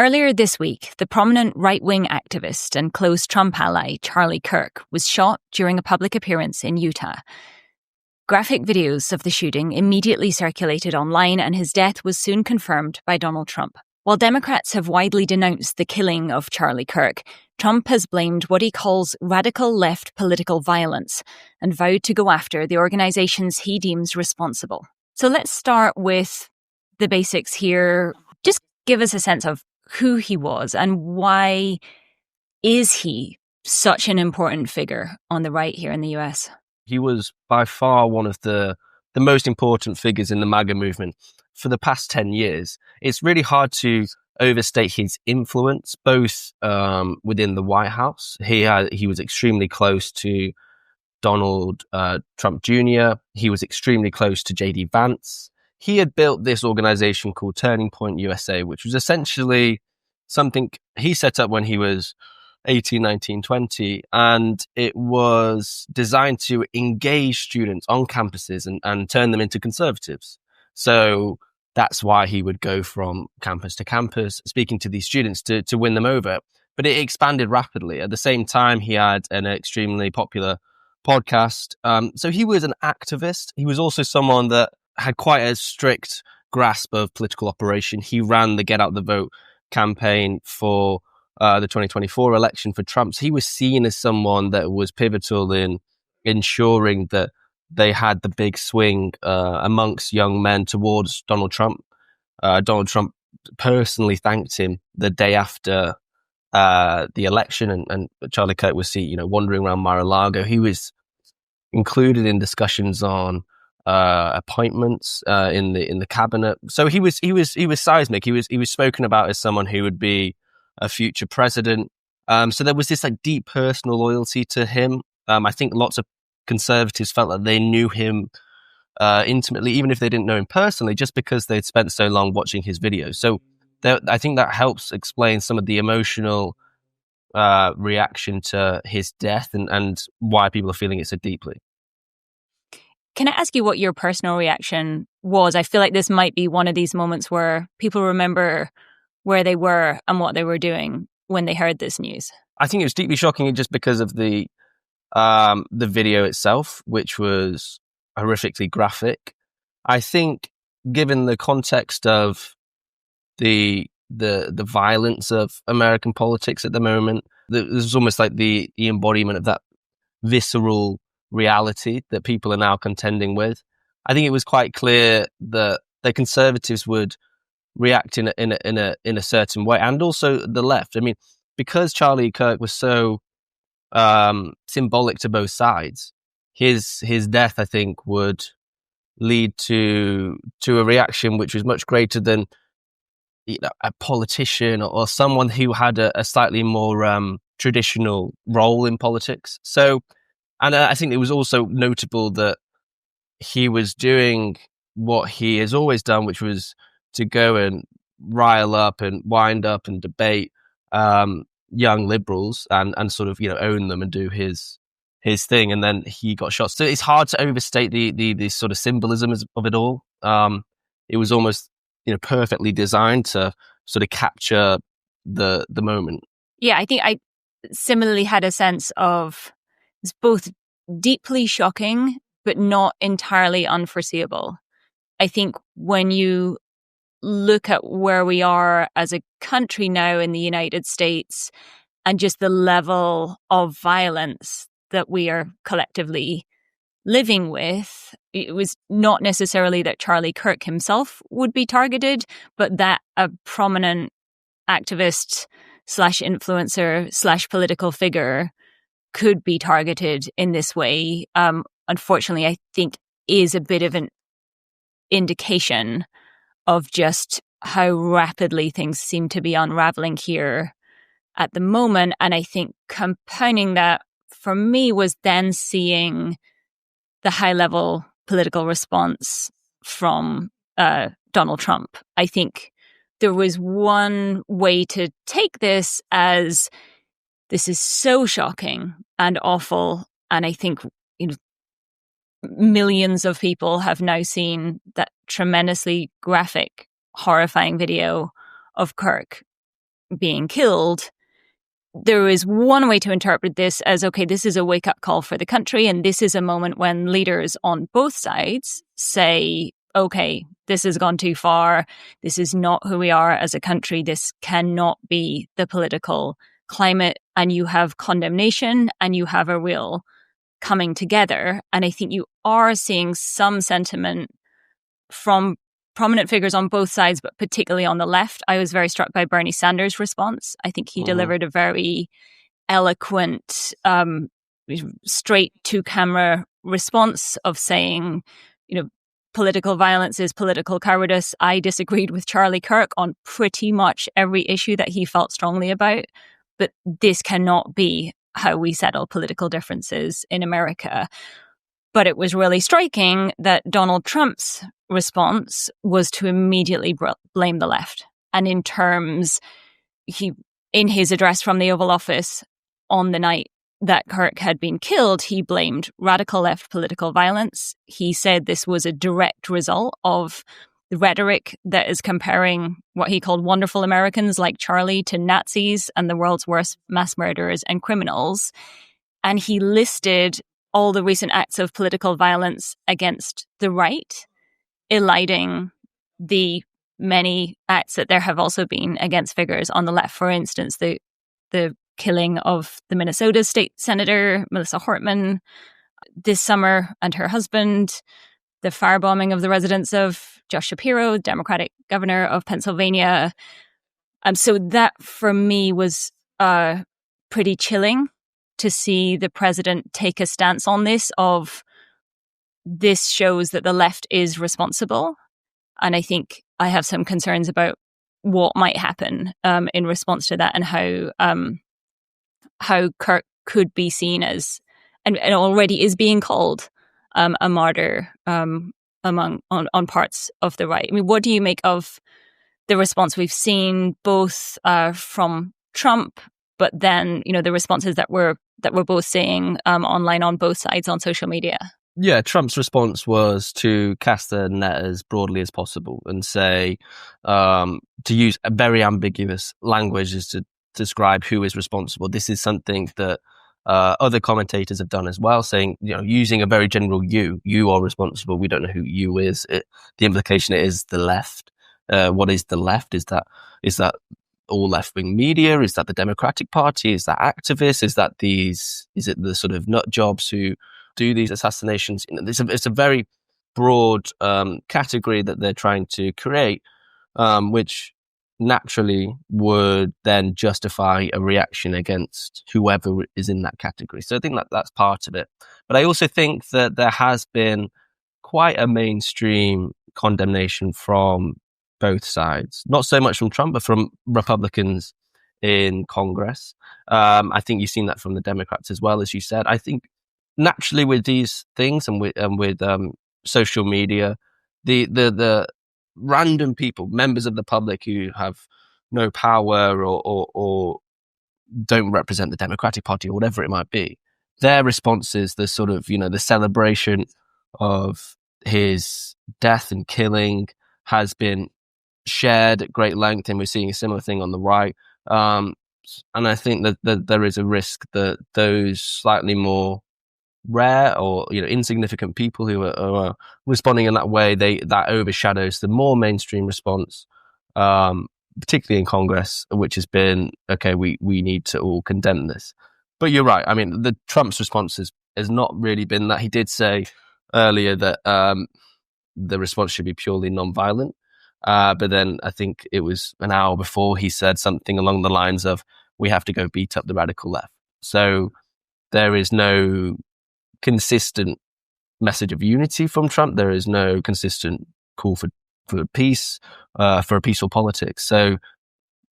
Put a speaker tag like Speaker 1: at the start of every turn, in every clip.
Speaker 1: Earlier this week, the prominent right-wing activist and close Trump ally Charlie Kirk was shot during a public appearance in Utah. Graphic videos of the shooting immediately circulated online, and his death was soon confirmed by Donald Trump. While Democrats have widely denounced the killing of Charlie Kirk, Trump has blamed what he calls radical left political violence and vowed to go after the organizations he deems responsible. So let's start with the basics here. Just give us a sense of who he was and why is he such an important figure on the right here in the US?
Speaker 2: He was by far one of the most important figures in the MAGA movement for the past 10 years. It's really hard to overstate his influence, both within the White House. He was extremely close to Donald Trump Jr. He was extremely close to JD Vance. He had built this organization called Turning Point USA, which was essentially something he set up when he was 18, 19, 20, and it was designed to engage students on campuses and turn them into conservatives. So that's why he would go from campus to campus, speaking to these students to win them over. But it expanded rapidly. At the same time, he had an extremely popular podcast. So he was an activist. He was also someone that had quite a strict grasp of political operation. He ran the Get Out the Vote campaign for the 2024 election for Trump. So he was seen as someone that was pivotal in ensuring that they had the big swing amongst young men towards Donald Trump. Donald Trump personally thanked him the day after the election, and Charlie Kirk was seen, wandering around Mar-a-Lago. He was included in discussions on appointments in the cabinet. So he was seismic. He was spoken about as someone who would be a future president. So there was this deep personal loyalty to him. I think lots of conservatives felt that they knew him intimately, even if they didn't know him personally, just because they'd spent so long watching his videos. So I think that helps explain some of the emotional reaction to his death and why people are feeling it so deeply.
Speaker 1: Can I ask you what your personal reaction was? I feel like this might be one of these moments where people remember where they were and what they were doing when they heard this news.
Speaker 2: I think it was deeply shocking just because of the video itself, which was horrifically graphic. I think, given the context of the violence of American politics at the moment, this is almost like the embodiment of that visceral reality that people are now contending with. I think it was quite clear that the conservatives would react in a certain way, and also the left. I mean, because Charlie Kirk was so symbolic to both sides, his death, I think, would lead to a reaction which was much greater than a politician or someone who had a slightly more traditional role in politics. So, and I think it was also notable that he was doing what he has always done, which was to go and rile up and wind up and debate young liberals and sort of own them and do his thing. And then he got shot. So it's hard to overstate the sort of symbolism of it all. It was almost perfectly designed to sort of capture the moment.
Speaker 1: Yeah, I think I similarly had a sense of it's both deeply shocking but not entirely unforeseeable. I think when you look at where we are as a country now in the United States and just the level of violence that we are collectively living with, it was not necessarily that Charlie Kirk himself would be targeted, but that a prominent activist / influencer / political figure could be targeted in this way. Unfortunately, I think is a bit of an indication of just how rapidly things seem to be unraveling here at the moment. And I think compounding that for me was then seeing the high-level political response from Donald Trump. I think there was one way to take this as this is so shocking and awful. And I think millions of people have now seen that tremendously graphic, horrifying video of Kirk being killed, there is one way to interpret this as, okay, this is a wake-up call for the country, and this is a moment when leaders on both sides say, okay, this has gone too far. This is not who we are as a country. This cannot be the political climate. And you have condemnation and you have a real coming together. And I think you are seeing some sentiment from prominent figures on both sides, but particularly on the left. I was very struck by Bernie Sanders' response. I think he delivered a very eloquent, straight to camera response of saying, political violence is political cowardice. I disagreed with Charlie Kirk on pretty much every issue that he felt strongly about, but this cannot be how we settle political differences in America. But it was really striking that Donald Trump's response was to immediately blame the left. And in his address from the Oval Office on the night that Kirk had been killed, he blamed radical left political violence. He said this was a direct result of the rhetoric that is comparing what he called wonderful Americans like Charlie to Nazis and the world's worst mass murderers and criminals. And he listed all the recent acts of political violence against the right, eliding the many acts that there have also been against figures on the left. For instance, the killing of the Minnesota state senator, Melissa Hortman, this summer, and her husband, the firebombing of the residence of Josh Shapiro, Democratic governor of Pennsylvania. So that, for me, was pretty chilling to see the president take a stance on this of this shows that the left is responsible. And I think I have some concerns about what might happen in response to that, and how Kirk could be seen as, and already is being called, a martyr on parts of the right. I mean, what do you make of the response we've seen both from Trump, but then the responses that we're both seeing online on both sides on social media?
Speaker 2: Yeah, Trump's response was to cast the net as broadly as possible and say, to use a very ambiguous language is to describe who is responsible. This is something that other commentators have done as well, saying, using a very general you are responsible. We don't know who you is. The implication is the left. What is the left? Is that all left-wing media? Is that the Democratic Party? Is that activists? Is it the sort of nut jobs who do these assassinations? It's a very broad category that they're trying to create, which naturally would then justify a reaction against whoever is in that category. So I think that's part of it. But I also think that there has been quite a mainstream condemnation from both sides, not so much from Trump, but from Republicans in Congress. I think you've seen that from the Democrats as well, as you said. I think naturally with these things and with social media, the random people, members of the public who have no power or don't represent the Democratic Party or whatever it might be, their responses, the sort of, the celebration of his death and killing has been shared at great length, and we're seeing a similar thing on the right. And I think that there is a risk that those slightly more rare or insignificant people who are responding in that way, that overshadows the more mainstream response, particularly in Congress, which has been, okay, we need to all condemn this. But you're right. I mean, the Trump's response has not really been that. He did say earlier that the response should be purely non-violent. But then I think it was an hour before he said something along the lines of, we have to go beat up the radical left. So there is no consistent message of unity from Trump. There is no consistent call for peace, for a peaceful politics. So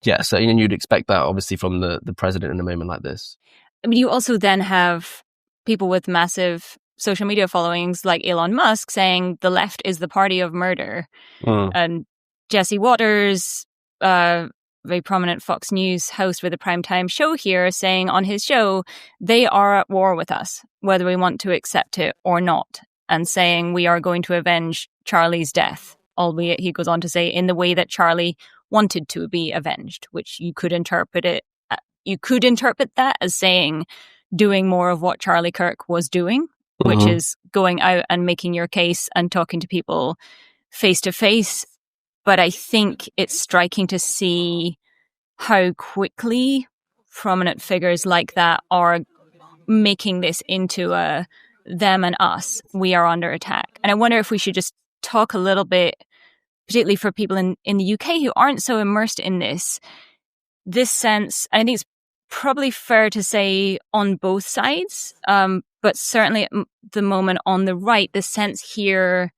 Speaker 2: yeah, so you'd expect that obviously from the president in a moment like this.
Speaker 1: I mean, you also then have people with massive social media followings like Elon Musk saying the left is the party of murder. And Jesse Waters, very prominent Fox News host with a primetime show here, saying on his show, they are at war with us, whether we want to accept it or not, and saying we are going to avenge Charlie's death, albeit, he goes on to say, in the way that Charlie wanted to be avenged, which you could interpret that as saying doing more of what Charlie Kirk was doing, which is going out and making your case and talking to people face to face. But I think it's striking to see how quickly prominent figures like that are making this into a them and us. We are under attack. And I wonder if we should just talk a little bit, particularly for people in the UK who aren't so immersed in this sense. I think it's probably fair to say on both sides, but certainly at the moment on the right, the sense here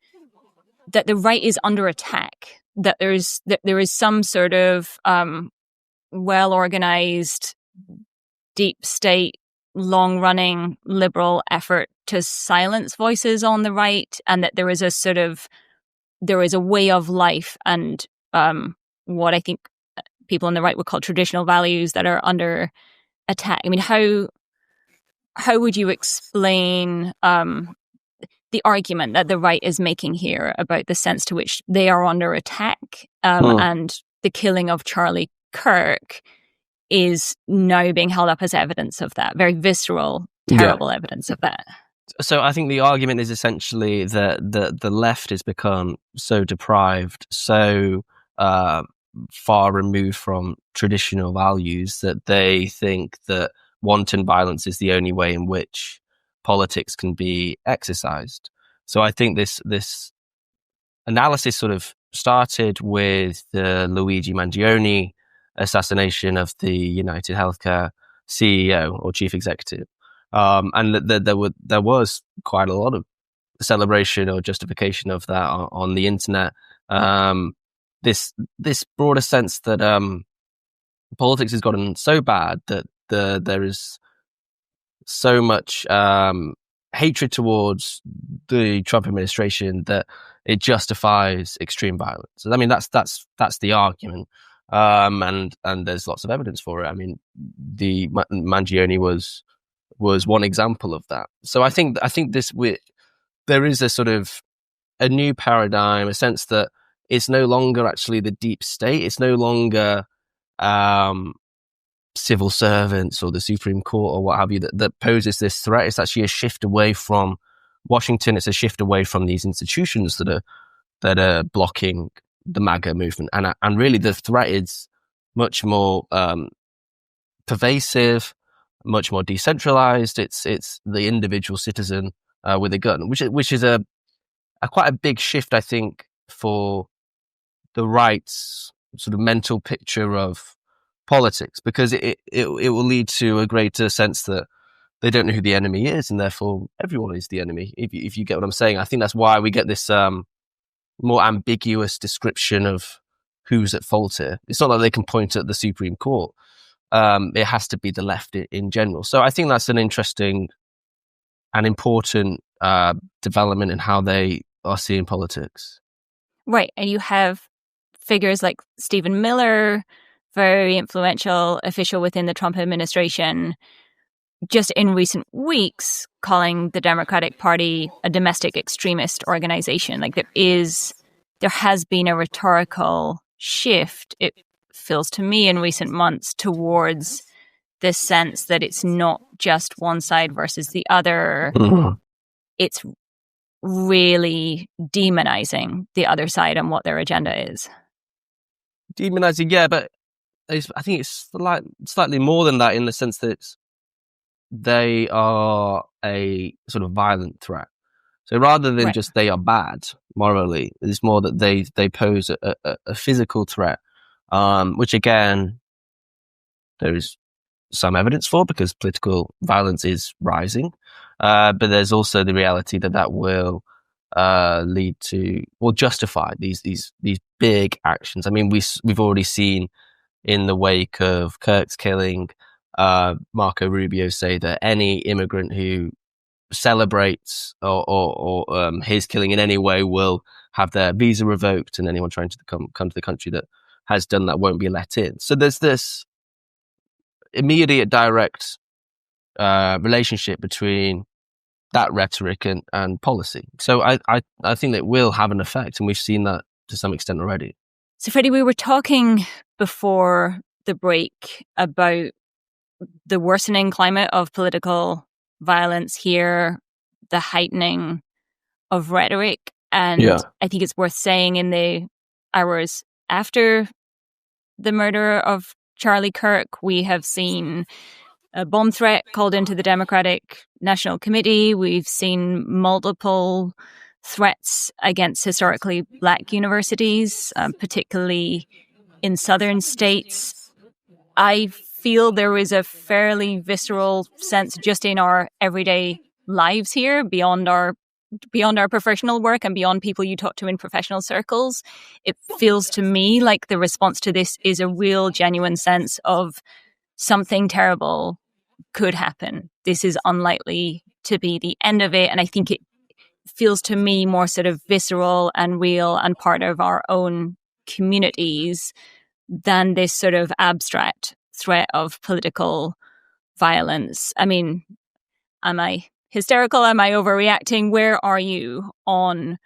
Speaker 1: that the right is under attack, that there is some sort of well-organized, deep state, long-running liberal effort to silence voices on the right, and that there is a way of life and what I think people on the right would call traditional values that are under attack. I mean, how would you explain the argument that the right is making here about the sense to which they are under attack and the killing of Charlie Kirk is now being held up as evidence of that, very visceral, terrible evidence of that?
Speaker 2: So I think the argument is essentially that the left has become so deprived, so far removed from traditional values that they think that wanton violence is the only way in which politics can be exercised. So I think this analysis sort of started with the Luigi Mangione assassination of the United Healthcare CEO or chief executive. And there was quite a lot of celebration or justification of that on the internet. This broader sense that politics has gotten so bad that there is so much hatred towards the Trump administration that it justifies extreme violence. I mean, that's the argument, and there's lots of evidence for it. I mean, the Mangione was one example of that. So I think there is a sort of a new paradigm, a sense that it's no longer actually the deep state. It's no longer civil servants or the Supreme Court or what have you that poses this threat. It's actually a shift away from Washington. It's a shift away from these institutions that are blocking the MAGA movement. And really the threat is much more pervasive, much more decentralized. It's the individual citizen with a gun, which is a quite a big shift, I think, for the right's sort of mental picture of politics, because it will lead to a greater sense that they don't know who the enemy is, and therefore everyone is the enemy. If you get what I'm saying, I think that's why we get this more ambiguous description of who's at fault here. It's not that they can point at the Supreme Court. It has to be the left in general. So I think that's an interesting and important development in how they are seeing politics.
Speaker 1: Right. And you have figures like Stephen Miller, very influential official within the Trump administration, just in recent weeks calling the Democratic Party a domestic extremist organization. Like there has been a rhetorical shift, it feels to me, in recent months towards this sense that it's not just one side versus the other. Mm-hmm. It's really demonizing the other side and what their agenda is.
Speaker 2: Demonizing, yeah, but I think it's slightly more than that, in the sense that they are a sort of violent threat. So rather than just they are bad morally, it's more that they pose a physical threat, which again, there is some evidence for, because political violence is rising. But there's also the reality that will lead to, or justify these big actions. I mean, we've already seen in the wake of Kirk's killing, Marco Rubio say that any immigrant who celebrates or his killing in any way will have their visa revoked, and anyone trying to come to the country that has done that won't be let in. So there's this immediate, direct relationship between that rhetoric and policy. So I think that will have an effect, and we've seen that to some extent already.
Speaker 1: So, Freddie, we were talking before the break about the worsening climate of political violence here, the heightening of rhetoric. And I think it's worth saying in the hours after the murder of Charlie Kirk, we have seen a bomb threat called into the Democratic National Committee. We've seen multiple threats against historically Black universities, particularly in southern states. I feel there is a fairly visceral sense just in our everyday lives here, beyond our professional work and beyond people you talk to in professional circles. It feels to me like the response to this is a real, genuine sense of something terrible could happen. This is unlikely to be the end of it. And I think it feels to me more sort of visceral and real and part of our own communities than this sort of abstract threat of political violence. I mean, am I hysterical? Am I overreacting? Where are you on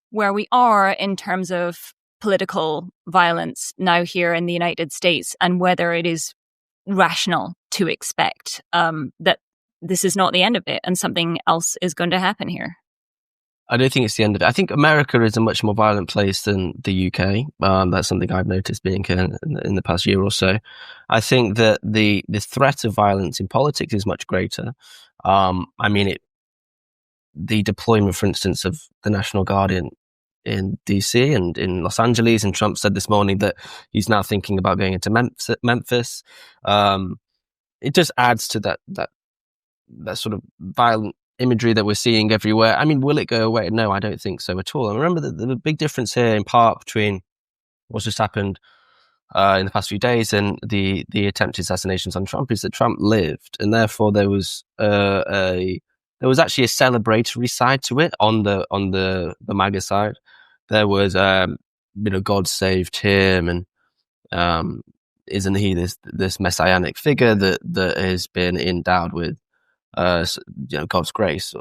Speaker 1: where we are in terms of political violence now here in the United States, and whether it is rational to expect that this is not the end of it and something else is going to happen here?
Speaker 2: I don't think it's the end of it. I think America is a much more violent place than the UK. That's something I've noticed being here in the past year or so. I think that the threat of violence in politics is much greater. The deployment, for instance, of the National Guard in DC and in Los Angeles, and Trump said this morning that he's now thinking about going into Memphis. It just adds to that sort of violent imagery that we're seeing everywhere. I mean, will it go away? No, I don't think so at all. And remember that the big difference here, in part, between what's just happened in the past few days and the attempted assassinations on Trump is that Trump lived, and therefore there was actually a celebratory side to it on the MAGA side. There was God saved him, and isn't he this messianic figure that has been endowed with God's grace?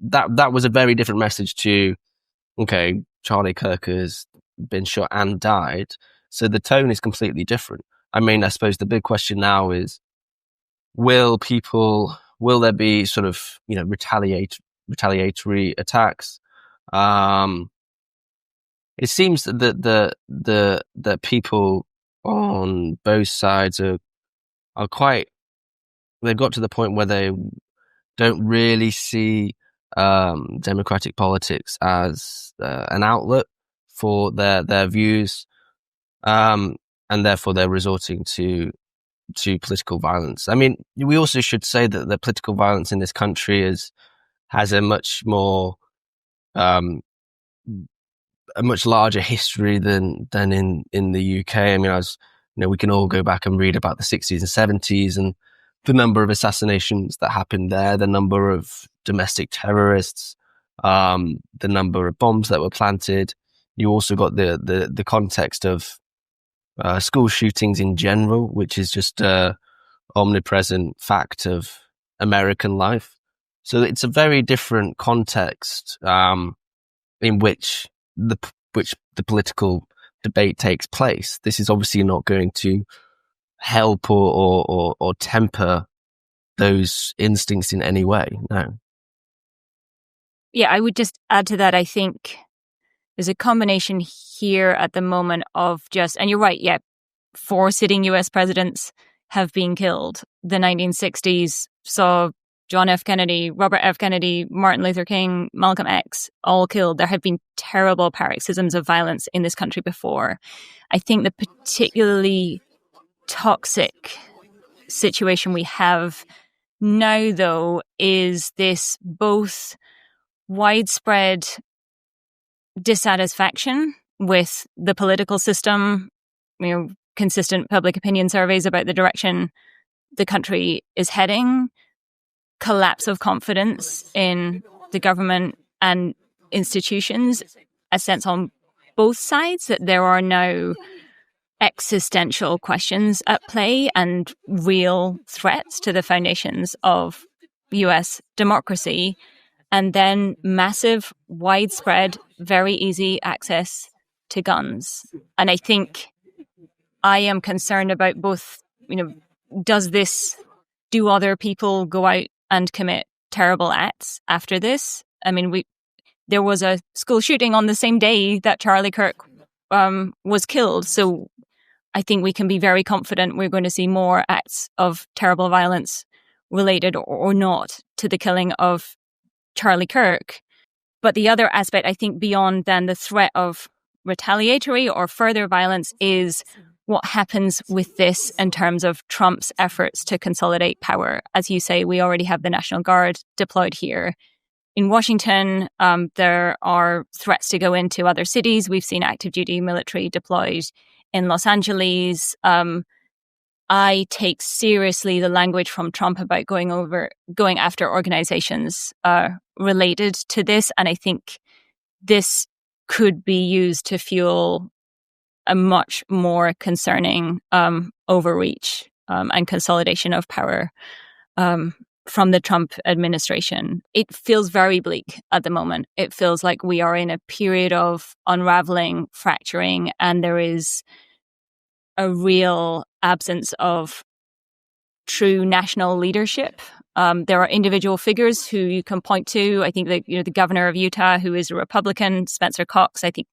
Speaker 2: That was a very different message to, okay, Charlie Kirk has been shot and died. So the tone is completely different. I mean, I suppose the big question now is, will there be sort of, retaliatory attacks? It seems that the people on both sides are quite, they've got to the point where they don't really see democratic politics as an outlet for their views, and therefore they're resorting to political violence. I mean, we also should say that the political violence in this country has a much more a much larger history than in the UK. I mean, we can all go back and read about the 60s and 70s and the number of assassinations that happened there, the number of domestic terrorists, the number of bombs that were planted. You also got the context of school shootings in general, which is just an omnipresent fact of American life. So it's a very different context in which the political debate takes place. This is obviously not going to help or temper those instincts in any way. No.
Speaker 1: Yeah, I would just add to that. I think there's a combination here at the moment of just, and you're right, yeah, 4 sitting US presidents have been killed. The 1960s saw John F. Kennedy, Robert F. Kennedy, Martin Luther King, Malcolm X, all killed. There have been terrible paroxysms of violence in this country before. I think the particularly toxic situation we have now, though, is this both widespread dissatisfaction with the political system, consistent public opinion surveys about the direction the country is heading, collapse of confidence in the government and institutions, a sense on both sides that there are now existential questions at play and real threats to the foundations of US democracy, and then massive, widespread, very easy access to guns. And I think I am concerned about both, do other people go out and commit terrible acts after this? I mean, there was a school shooting on the same day that Charlie Kirk was killed. So I think we can be very confident we're going to see more acts of terrible violence related or not to the killing of Charlie Kirk. But the other aspect, I think, beyond then the threat of retaliatory or further violence is what happens with this in terms of Trump's efforts to consolidate power. As you say, we already have the National Guard deployed here. In Washington, there are threats to go into other cities. We've seen active duty military deployed in Los Angeles. I take seriously the language from Trump about going after organizations related to this. And I think this could be used to fuel a much more concerning overreach and consolidation of power from the Trump administration. It feels very bleak at the moment. It feels like we are in a period of unraveling, fracturing, and there is a real absence of true national leadership. There are individual figures who you can point to. I think that the governor of Utah, who is a Republican, Spencer Cox, I think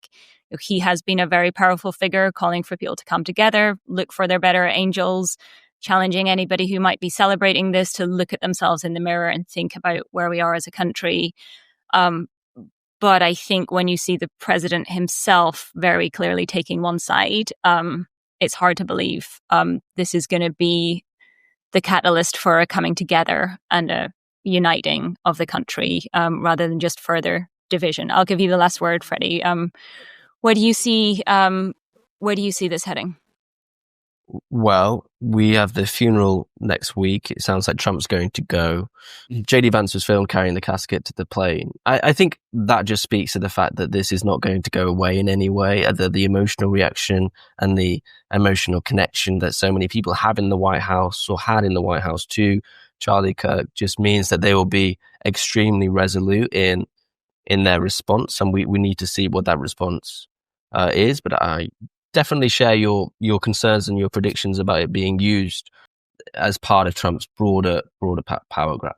Speaker 1: he has been a very powerful figure, calling for people to come together, look for their better angels, challenging anybody who might be celebrating this to look at themselves in the mirror and think about where we are as a country. But I think when you see the president himself very clearly taking one side, it's hard to believe this is going to be the catalyst for a coming together and a uniting of the country rather than just further division. I'll give you the last word, Freddie. Where do you see this heading?
Speaker 2: Well, we have the funeral next week. It sounds like Trump's going to go. JD Vance was filmed carrying the casket to the plane. I think that just speaks to the fact that this is not going to go away in any way. The emotional reaction and the emotional connection that so many people have in the White House or had in the White House to Charlie Kirk just means that they will be extremely resolute in their response. And we need to see what that response is. But I definitely share your concerns and your predictions about it being used as part of Trump's broader power grab.